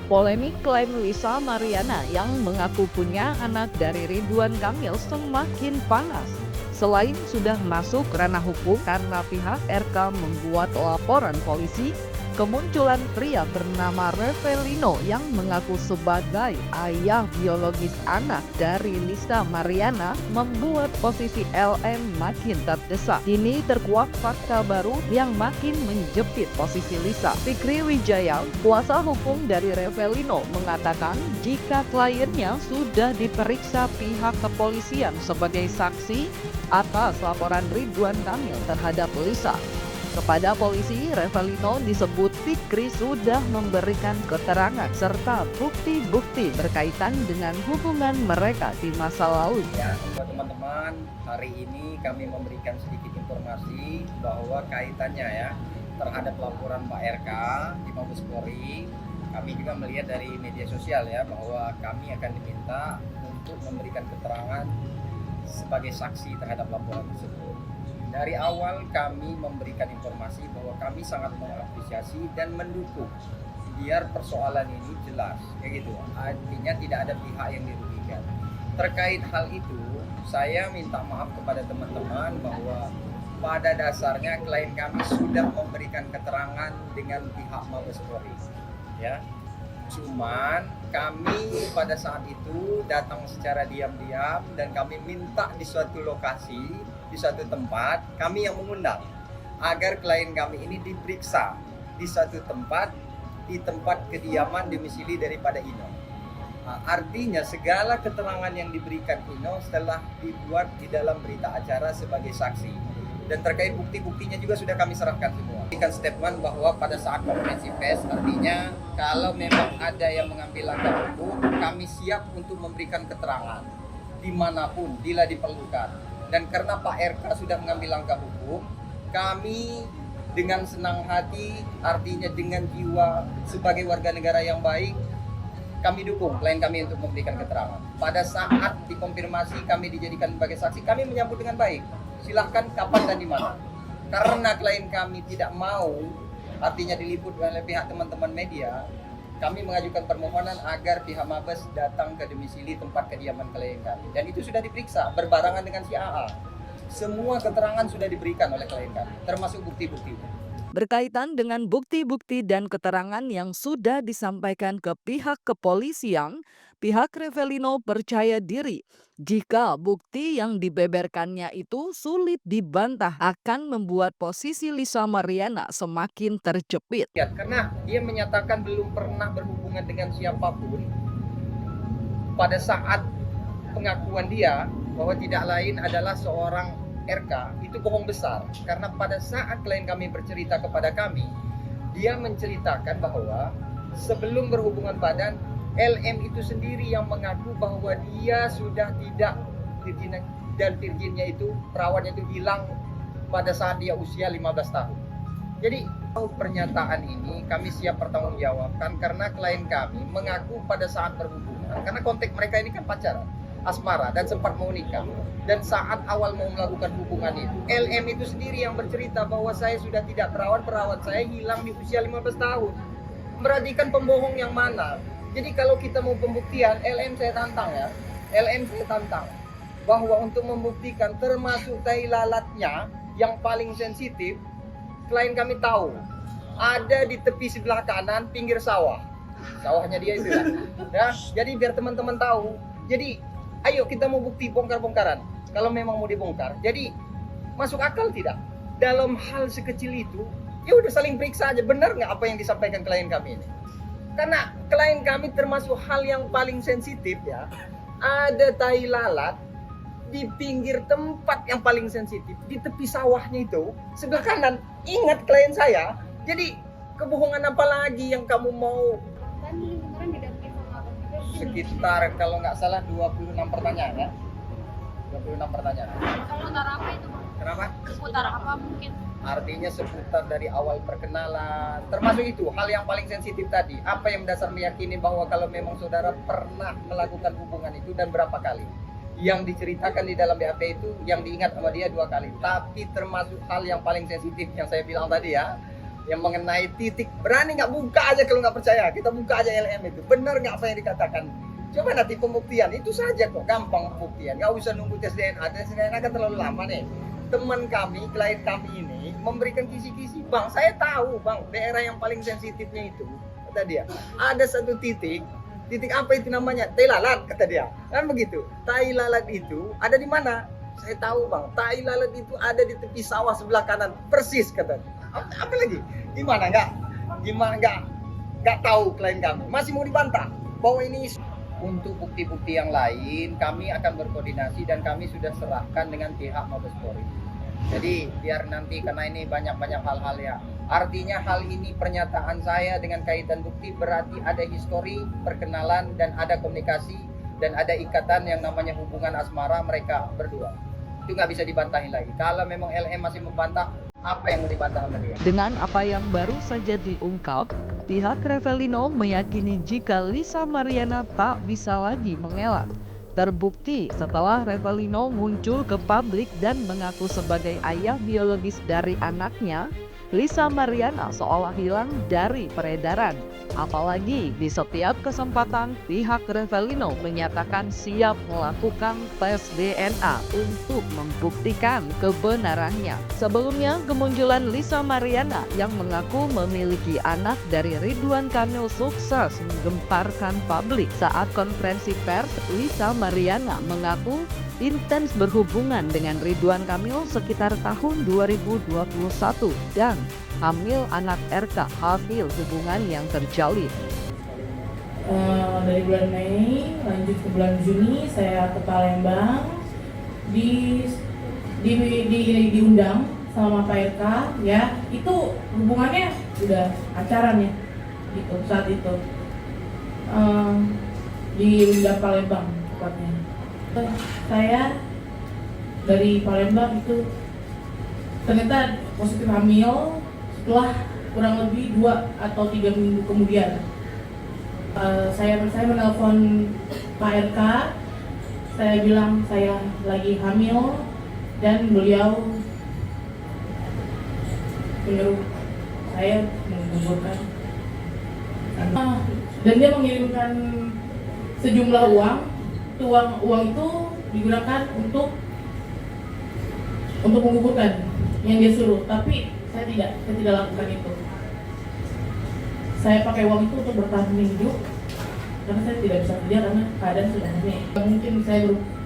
Polemik klaim Lisa Mariana yang mengaku punya anak dari Ridwan Kamil semakin panas. Selain sudah masuk ranah hukum karena pihak RK membuat laporan polisi, kemunculan pria bernama Revelino yang mengaku sebagai ayah biologis anak dari Lisa Mariana membuat posisi LM makin terdesak. Kini terkuak fakta baru yang makin menjepit posisi Lisa. Fikri Wijaya, kuasa hukum dari Revelino, mengatakan jika kliennya sudah diperiksa pihak kepolisian sebagai saksi atas laporan Ridwan Kamil terhadap Lisa. Kepada polisi, Revelino disebut Fikri sudah memberikan keterangan serta bukti-bukti berkaitan dengan hubungan mereka di masa lalu. Ya, buat teman-teman, hari ini kami memberikan sedikit informasi bahwa kaitannya ya terhadap laporan Pak RK di Mabes Polri. Kami juga melihat dari media sosial ya bahwa kami akan diminta untuk memberikan keterangan sebagai saksi terhadap laporan tersebut. Dari awal kami memberikan informasi bahwa kami sangat mengapresiasi dan mendukung biar persoalan ini jelas, kayak gitu. Artinya tidak ada pihak yang dirugikan. Terkait hal itu, saya minta maaf kepada teman-teman bahwa pada dasarnya klien kami sudah memberikan keterangan dengan pihak Mabes Polri, ya. Cuman kami pada saat itu datang secara diam-diam dan kami minta di suatu lokasi, di suatu tempat, kami yang mengundang agar klien kami ini diperiksa di suatu tempat, di tempat kediaman domisili daripada Ino. Nah, artinya segala keterangan yang diberikan Ino setelah dibuat di dalam berita acara sebagai saksi. Dan terkait bukti-buktinya juga sudah kami serahkan semua. Berikan statement bahwa pada saat konferensi pers, artinya kalau memang ada yang mengambil langkah hukum, kami siap untuk memberikan keterangan dimanapun bila diperlukan. Dan karena Pak RK sudah mengambil langkah hukum, kami dengan senang hati, artinya dengan jiwa sebagai warga negara yang baik, kami dukung klien kami untuk memberikan keterangan. Pada saat dikonfirmasi kami dijadikan sebagai saksi, kami menyambut dengan baik. Silahkan kapan dan di mana. Karena klien kami tidak mau, artinya diliput oleh pihak teman-teman media, kami mengajukan permohonan agar pihak Mabes datang ke domisili tempat kediaman klien kami. Dan itu sudah diperiksa berbarengan dengan si AA. Semua keterangan sudah diberikan oleh klien kami, termasuk bukti-bukti. Berkaitan dengan bukti-bukti dan keterangan yang sudah disampaikan ke pihak kepolisian, pihak Revelino percaya diri jika bukti yang dibeberkannya itu sulit dibantah akan membuat posisi Lisa Mariana semakin terjepit. Ya, karena dia menyatakan belum pernah berhubungan dengan siapapun pada saat pengakuan dia bahwa tidak lain adalah seorang RK, itu bohong besar. Karena pada saat klien kami bercerita kepada kami, dia menceritakan bahwa sebelum berhubungan badan, LM itu sendiri yang mengaku bahwa dia sudah tidak virgin, dan virginnya itu, perawannya itu hilang pada saat dia usia 15 tahun. Jadi pernyataan ini kami siap pertanggungjawabkan karena klien kami mengaku pada saat berhubungan, karena konteks mereka ini kan pacaran, asmara, dan sempat mau nikah. Dan saat awal mau melakukan hubungan itu, LM itu sendiri yang bercerita bahwa saya sudah tidak perawat saya hilang di usia 15 tahun. Berarti kan pembohong yang mana? Jadi kalau kita mau pembuktian, LM saya tantang ya. LM saya tantang bahwa untuk membuktikan termasuk tai lalatnya yang paling sensitif, klien kami tahu ada di tepi sebelah kanan pinggir sawah. Sawahnya dia itu ya. Jadi biar teman-teman tahu. Jadi ayo kita mau bukti bongkar-bongkaran. Kalau memang mau dibongkar, jadi masuk akal tidak? Dalam hal sekecil itu, ya udah saling periksa aja, benar nggak apa yang disampaikan klien kami ini? Karena klien kami termasuk hal yang paling sensitif ya, ada tai lalat di pinggir tempat yang paling sensitif, di tepi sawahnya itu, sebelah kanan. Ingat klien saya, jadi kebohongan apa lagi yang kamu mau? Sekitar kalau nggak salah 26 pertanyaan ya. 26 pertanyaan. Seputar apa itu? Kenapa? Seputar apa mungkin? Artinya seputar dari awal perkenalan, termasuk itu hal yang paling sensitif tadi. Apa yang mendasar meyakini bahwa kalau memang saudara pernah melakukan hubungan itu dan berapa kali? Yang diceritakan di dalam BAP itu yang diingat sama dia 2 kali. Tapi termasuk hal yang paling sensitif yang saya bilang tadi ya, yang mengenai titik. Berani nggak buka aja kalau nggak percaya, kita buka aja LM itu. Benar nggak apa yang dikatakan? Coba nanti pembuktian, itu saja kok, gampang pembuktian. Nggak usah nunggu tes DNA, tes DNA kan terlalu lama nih. Teman kami, klien kami ini memberikan kisi-kisi, Bang, saya tahu Bang, daerah yang paling sensitifnya itu, kata dia, ada satu titik apa itu namanya? Tai lalat, kata dia. Kan begitu. Tai lalat itu ada di mana? Saya tahu Bang, tai lalat itu ada di tepi sawah sebelah kanan, persis, kata dia. Apa lagi? Gimana nggak tahu klien kami. Masih mau dibantah bahwa ini. Untuk bukti-bukti yang lain, kami akan berkoordinasi dan kami sudah serahkan dengan pihak Mabes Polri. Jadi biar nanti, karena ini banyak-banyak hal-hal ya. Artinya hal ini pernyataan saya dengan kaitan bukti berarti ada histori, perkenalan, dan ada komunikasi, dan ada ikatan yang namanya hubungan asmara mereka berdua. Itu nggak bisa dibantahin lagi. Kalau memang LM masih membantah, apa yang mau dibantah sama dia? Dengan apa yang baru saja diungkap, pihak Revelino meyakini jika Lisa Mariana tak bisa lagi mengelak. Terbukti setelah Revelino muncul ke publik dan mengaku sebagai ayah biologis dari anaknya, Lisa Mariana seolah hilang dari peredaran. Apalagi di setiap kesempatan pihak Revelino menyatakan siap melakukan tes DNA untuk membuktikan kebenarannya. Sebelumnya, kemunculan Lisa Mariana yang mengaku memiliki anak dari Ridwan Kamil sukses menggemparkan publik. Saat konferensi pers, Lisa Mariana mengaku intens berhubungan dengan Ridwan Kamil sekitar tahun 2021 dan hamil anak RK hasil hubungan yang terjalin. Dari bulan Mei lanjut ke bulan Juni saya ke Palembang diundang sama Pak RK ya, itu hubungannya udah pacaran ya gitu saat itu diundang Palembang tepatnya. Saya dari Palembang itu ternyata positif hamil setelah kurang lebih 2 atau 3 minggu kemudian. Saya menelpon Pak RK, saya bilang saya lagi hamil dan beliau menyuruh saya mengumpulkan, dan dia mengirimkan sejumlah uang. Uang itu digunakan untuk mengumpulkan yang dia suruh, tapi saya tidak lakukan itu. Saya pakai uang itu untuk bertahan hidup karena saya tidak bisa kerja karena keadaan sudah aneh. Mungkin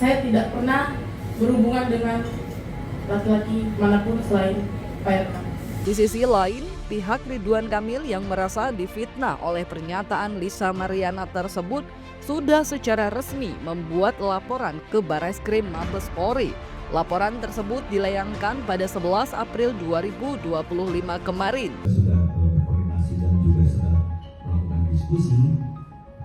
saya tidak pernah berhubungan dengan laki-laki manapun selain Pak RK. Di sisi lain, pihak Ridwan Kamil yang merasa difitnah oleh pernyataan Lisa Mariana tersebut sudah secara resmi membuat laporan ke Barreskrim Mabes Polri. Laporan tersebut dilayangkan pada 11 April 2025 kemarin. Sudah berkoordinasi dan juga sudah melakukan diskusi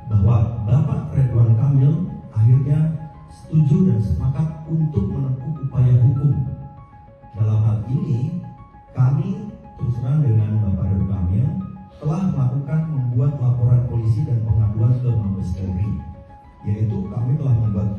bahwa Bapak Ridwan Kamil akhirnya setuju dan sepakat untuk menempuh upaya hukum. Dalam hal ini, kami terus terang dengan Bapak Ridwan Kamil telah membuat laporan polisi dan pengaduan ke Mabes Polri, yaitu kami telah membuat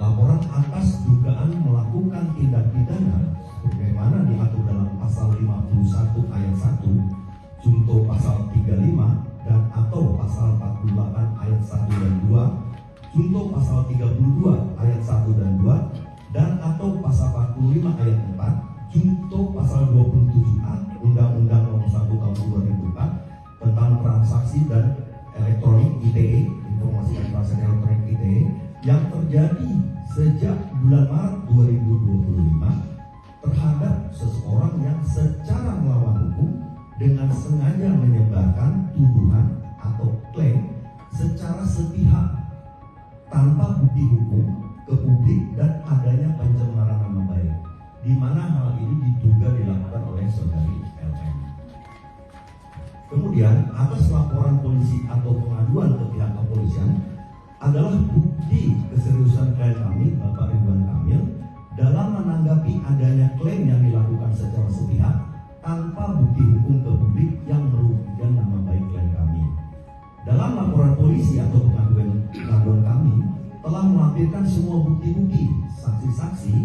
laporan atas dugaan melakukan tindak pidana sebagaimana diatur dalam pasal 51 ayat 1, junto pasal 35 dan atau pasal 48 ayat 1 dan 2, junto pasal 32 ayat 1 dan 2, dan atau pasal 45 ayat 4, junto pasal 27A Undang-Undang Nomor 1 Tahun 2004 tentang transaksi dan elektronik ITE, informasi dan transaksi elektronik ITE, yang terjadi sejak bulan Maret 2025 terhadap seseorang yang secara melawan hukum dengan sengaja menyebarkan tuduhan atau klaim secara sepihak tanpa bukti hukum ke publik dan adanya pencemaran nama baik, di mana hal ini diduga dilakukan oleh saudari LM. Kemudian atas laporan polisi atau pengaduan ke pihak kepolisian adalah bukti keseriusan klien kami, Bapak Ridwan Kamil, dalam menanggapi adanya klaim yang dilakukan secara sepihak tanpa bukti hukum ke publik yang merugikan nama baik klien kami. Dalam laporan polisi atau pengaduan kami telah melampirkan semua bukti-bukti, saksi-saksi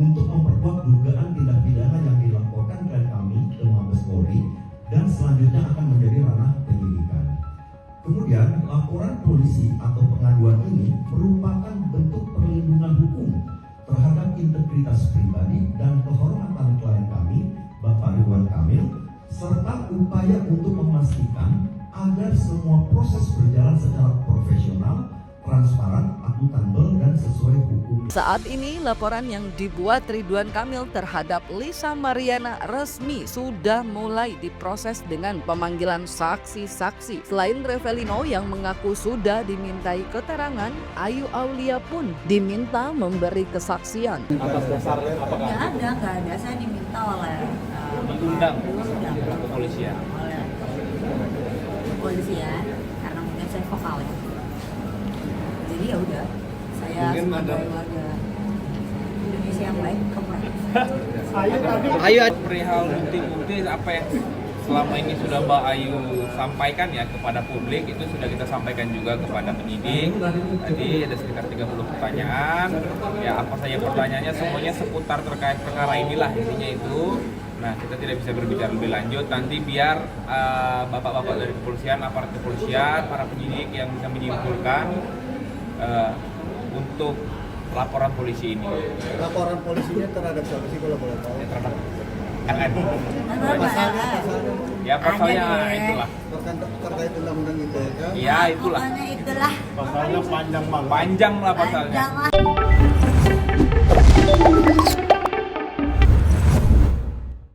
untuk memperkuat dugaan tindak pidana yang dilaporkan klien kami ke Mabes Polri dan selanjutnya akan menjadi ranah penyidikan. Kemudian, laporan polisi atau pengaduan ini merupakan bentuk perlindungan hukum terhadap integritas pribadi dan kehormatan klien kami, Bapak Ridwan Kamil, serta upaya untuk memastikan agar semua proses berjalan secara profesional, transparan, akuntabel, dan sesuai hukum. Saat ini laporan yang dibuat Ridwan Kamil terhadap Lisa Mariana resmi sudah mulai diproses dengan pemanggilan saksi-saksi. Selain Revelino yang mengaku sudah dimintai keterangan, Ayu Aulia pun diminta memberi kesaksian. Atas dasar apakah Nggak ada. Saya diminta oleh diundang diundang kepolisian? oleh kepolisian karena mungkin saya vokal ya. Jadi ya udah, saya Mungkin sebagai ada- warga Indonesia yang baik kemarin. Ayu, perihal bukti-bukti apa yang selama ini sudah Mbak Ayu sampaikan ya kepada publik, itu sudah kita sampaikan juga kepada penyidik. Tadi ada sekitar 30 pertanyaan. Ya apa saja pertanyaannya, semuanya seputar terkait perkara inilah intinya itu. Nah, kita tidak bisa berbicara lebih lanjut. Nanti biar bapak-bapak dari kepolisian, aparat kepolisian, para penyidik yang bisa menyimpulkan untuk laporan polisi ini. Laporan polisinya terhadap siapa sih kalau boleh tahu? Terhadap Pasalnya ya pasalnya Ada deh. itulah. terkait undang-undang ITE kan? Ya itulah. Pokoknya itulah. Pasalnya panjang banget. Panjang lah pasalnya. Panjang lah.